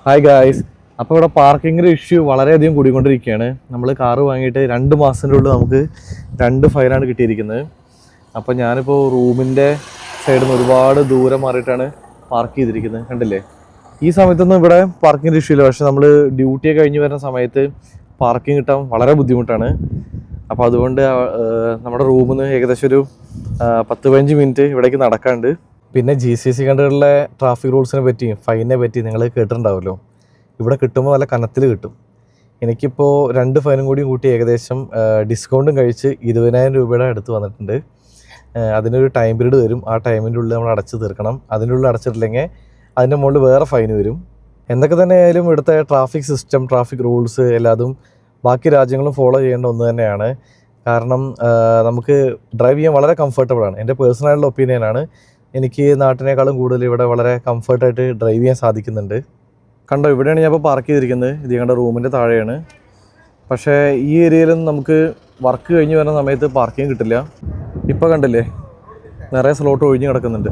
Hi guys. അപ്പോൾ ഇവിടെ പാർക്കിങ്ങിൻ്റെ issue വളരെയധികം കൂടിക്കൊണ്ടിരിക്കുകയാണ്. നമ്മൾ കാറ് വാങ്ങിയിട്ട് 2 മാസത്തിൻ്റെ ഉള്ളിൽ നമുക്ക് 2 ഫൈനാണ് കിട്ടിയിരിക്കുന്നത്. അപ്പോൾ ഞാനിപ്പോൾ റൂമിൻ്റെ സൈഡിൽ നിന്ന് ഒരുപാട് ദൂരം മാറിയിട്ടാണ് പാർക്ക് ചെയ്തിരിക്കുന്നത്. കണ്ടില്ലേ, ഈ സമയത്തൊന്നും ഇവിടെ പാർക്കിങ്ങിൻ്റെ ഇഷ്യൂ ഇല്ല. പക്ഷേ നമ്മൾ ഡ്യൂട്ടിയൊക്കെ കഴിഞ്ഞ് വരുന്ന സമയത്ത് പാർക്കിംഗ് കിട്ടാൻ വളരെ ബുദ്ധിമുട്ടാണ്. അപ്പോൾ അതുകൊണ്ട് നമ്മുടെ റൂമിൽ നിന്ന് ഏകദേശം ഒരു 10-15 മിനിറ്റ് ഇവിടേക്ക് നടക്കാണ്ട്. പിന്നെ GCC കണ്ടുകളിലെ ട്രാഫിക് റൂൾസിനെ പറ്റിയും ഫൈനിനെ പറ്റി നിങ്ങൾ കേട്ടിട്ടുണ്ടാവുമല്ലോ. ഇവിടെ കിട്ടുമ്പോൾ നല്ല കനത്തിൽ കിട്ടും. എനിക്കിപ്പോൾ 2 ഫൈനും കൂടി കൂട്ടി ഏകദേശം ഡിസ്കൗണ്ടും കഴിച്ച് 20,000 രൂപയുടെ അടുത്ത് വന്നിട്ടുണ്ട്. അതിനൊരു ടൈം പീരീഡ് വരും. ആ ടൈമിൻ്റെ ഉള്ളിൽ നമ്മൾ അടച്ച് തീർക്കണം. അതിൻ്റെ ഉള്ളിൽ അടച്ചിട്ടില്ലെങ്കിൽ അതിൻ്റെ മുകളിൽ വേറെ ഫൈൻ വരും. എന്തൊക്കെ തന്നെ ആയാലും ഇവിടുത്തെ ട്രാഫിക് സിസ്റ്റം, ട്രാഫിക് റൂൾസ് എല്ലാതും ബാക്കി രാജ്യങ്ങളും ഫോളോ ചെയ്യേണ്ട ഒന്ന് തന്നെയാണ്. കാരണം നമുക്ക് ഡ്രൈവ് ചെയ്യാൻ വളരെ കംഫർട്ടബിളാണ്. എൻ്റെ പേഴ്സണൽ ഒപ്പീനിയനാണ്. എനിക്ക് നാട്ടിനേക്കാളും കൂടുതൽ ഇവിടെ വളരെ കംഫർട്ടായിട്ട് ഡ്രൈവ് ചെയ്യാൻ സാധിക്കുന്നുണ്ട്. കണ്ടോ, ഇവിടെയാണ് ഞാൻ ഇപ്പോൾ പാർക്ക് ചെയ്തിരിക്കുന്നത്. ഇത് ഞങ്ങളുടെ റൂമിൻ്റെ താഴെയാണ്. പക്ഷേ ഈ ഏരിയയിലൊന്നും നമുക്ക് വർക്ക് കഴിഞ്ഞ് വരുന്ന സമയത്ത് പാർക്കിംഗ് കിട്ടില്ല. ഇപ്പോൾ കണ്ടില്ലേ, നിറയെ സ്ലോട്ട് ഒഴിഞ്ഞ് കിടക്കുന്നുണ്ട്.